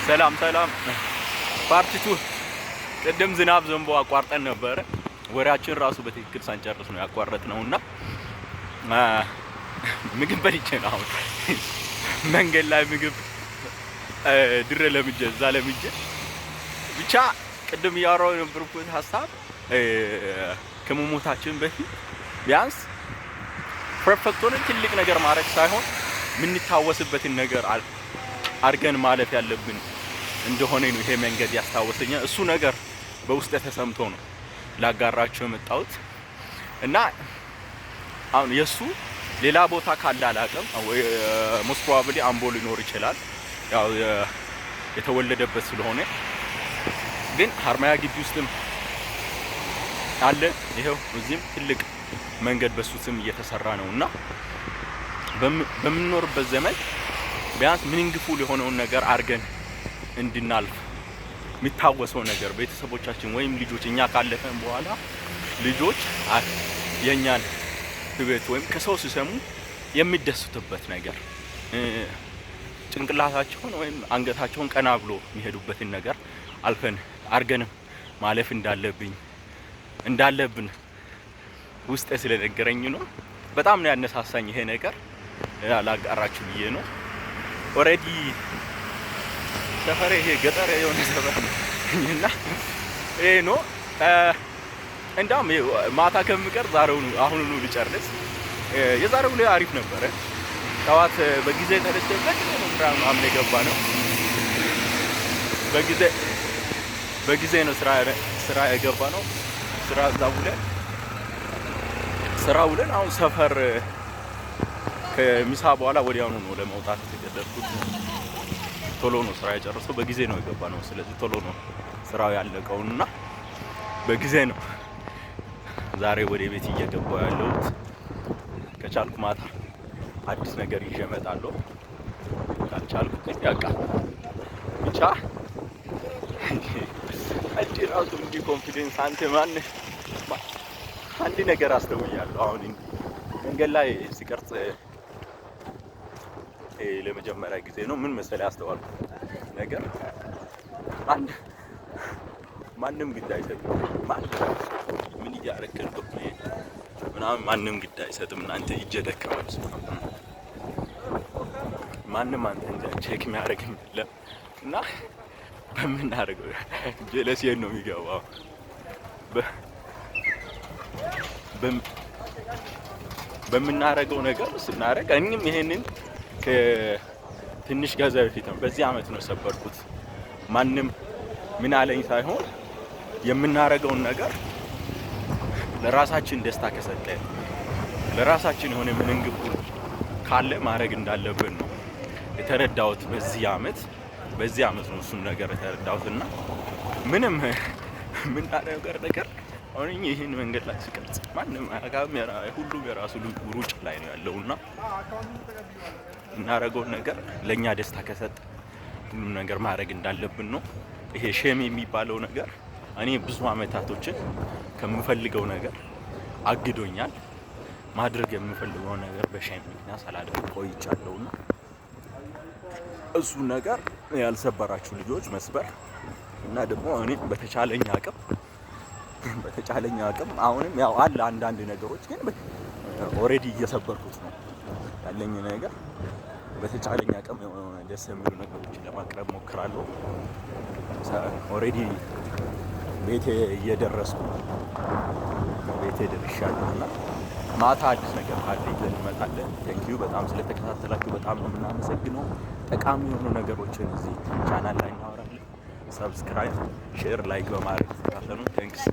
ሰላም ፓርቲቱ ቅድም ዝናብ ዘንቦ አቋርጠን ነበር። ወራችን ራሱ በትክክል ሳንጨርስ ነው ያቋረጥነውና ምግብ በልቼ ነው አሁን መንገድ ላይ ምግብ ድረ ለምጄ እዛ ለምጄ ብቻ ቅድም ያወራው የነበርኩት ሐሳብ ከመሞታችን በፊት ቢያንስ ፐርፌክት ሆነን ትልቅ ነገር ማድረግ ሳይሆን የምንታወስበትን ነገር አድርገን ማለፍ ያለብን እንደሆነ ነው ይሄ መንገድ ያስታወሰኛል። እሱ ነገር በውስጥ ተሰምቶ ነው ላጋራችሁ የመጣሁት እና አሁን የሱ ሌላ ቦታ ካለ አላውቅም ወይ ሞስት ፕሮባብሊ አምቦ ሊኖር ይችላል ያው የተወለደበት ስለሆነ ግን ሀርማያ ግቢ ውስጥም አለ። ይሄው እዚህም ትልቅ መንገድ በሱ ስም እየተሰራ ነውና በምንኖርበት ዘመን ቢያንስ ሚኒንግፉል የሆነውን ነገር አድርገን እንድናልፍ የሚታወሰው ነገር ቤተሰቦቻችን ወይም ልጆች እኛ ካለፈን በኋላ ልጆች የኛን ህይወት ወይም ከሰው ሲሰሙ የሚደሰቱበት ነገር ጭንቅላታቸውን ወይም አንገታቸውን ቀና ብሎ የሚሄዱበትን ነገር አልፈን አድርገንም ማለፍ እንዳለብን ውስጤ ስለነገረኝ ነው። በጣም ነው ያነሳሳኝ ይሄ ነገር ላጋራችሁ ብዬ ነው። ኦሬዲ ሰፈሬ ይሄ ገጠር የሆነ ሰፈር ነውና ይሄ ነው እንዳውም ማታ ከምቀር አሁኑኑ ልጨርስ። የዛሬው ላይ አሪፍ ነበረ። ጠዋት በጊዜ ተነስተን ነው የገባ ነው። በጊዜ ነው ስራ የገባ ነው። ስራ ውለን አሁን ሰፈር ከምሳ በኋላ ወዲያውኑ ነው ለመውጣት የተገደድኩት። ቶሎ ነው ስራ የጨረሰው። በጊዜ ነው የገባ ነው። ስለዚህ ቶሎ ነው ስራው ያለቀውና በጊዜ ነው ዛሬ ወደ ቤት እየገባው ያለሁት። ከቻልኩ ማታ አዲስ ነገር ይዤ እመጣለሁ። ካልቻልኩ ግን ያቃ ብቻ ራሱ እንዲ ኮንፊደንስ አንድ ነገር አስተውያለሁ። አሁን መንገድ ላይ ሲቀርጽ ለመጀመሪያ ጊዜ ነው። ምን መሰለህ ያስተዋልኩት ነገር ማንም ግድ አይሰጥም። ምን እያደረግህ እንደሆነ ምናምን ማንም ግድ አይሰጥም። እናንተ ይጀደከማል። ማንም አንተ እንደ ቼክ የሚያደርግ የለም እና በምናደርገው ጀለሲን ነው የሚገባው። በምናደርገው ነገር ስናደርግ እኔም ይሄንን ከትንሽ ገዛ በፊት ነው በዚህ አመት ነው ሰበርኩት። ማንም ምን አለኝ ሳይሆን የምናደርገውን ነገር ለራሳችን ደስታ ከሰጠ ለራሳችን የሆነ ምንንግቡ ካለ ማድረግ እንዳለብን ነው የተረዳሁት። በዚህ አመት ነው እሱን ነገር የተረዳሁትና ምንም የምናደርገው ነገር አሁን ይሄን መንገድ ላይ ሲቀርጽ ማንም ሁሉም የራሱ ሩጭ ላይ ነው ያለውና እናደርገውን ነገር ለኛ ደስታ ከሰጠ ሁሉም ነገር ማድረግ እንዳለብን ነው። ይሄ ሼም የሚባለው ነገር እኔ ብዙ አመታቶችን ከምፈልገው ነገር አግዶኛል። ማድረግ የምፈልገው ነገር በሼም ምክንያት ሳላደርግ ቆይቻለሁና እሱ ነገር ያልሰበራችሁ ልጆች መስበር እና ደግሞ እኔ በተቻለኝ አቅም አሁንም ያው አለ አንዳንድ ነገሮች ግን ኦሬዲ እየሰበርኩት ነው ያለኝ ነገር። በተቻለኝ አቅም ደስ የሚሉ ነገሮችን ለማቅረብ ሞክራለሁ። ኦሬዲ ቤቴ እየደረስኩ ቤቴ ደርሻለሁና ማታ አዲስ ነገር ካለ ይዘን እንመጣለን። ቴንኪዩ በጣም ስለተከታተላችሁ በጣም ነው የምናመሰግነው። ጠቃሚ የሆኑ ነገሮችን እዚህ ቻናል ላይ እናወራለን። ሰብስክራይብ፣ ሼር፣ ላይክ በማድረግ ተከታተሉን። ቴንክስ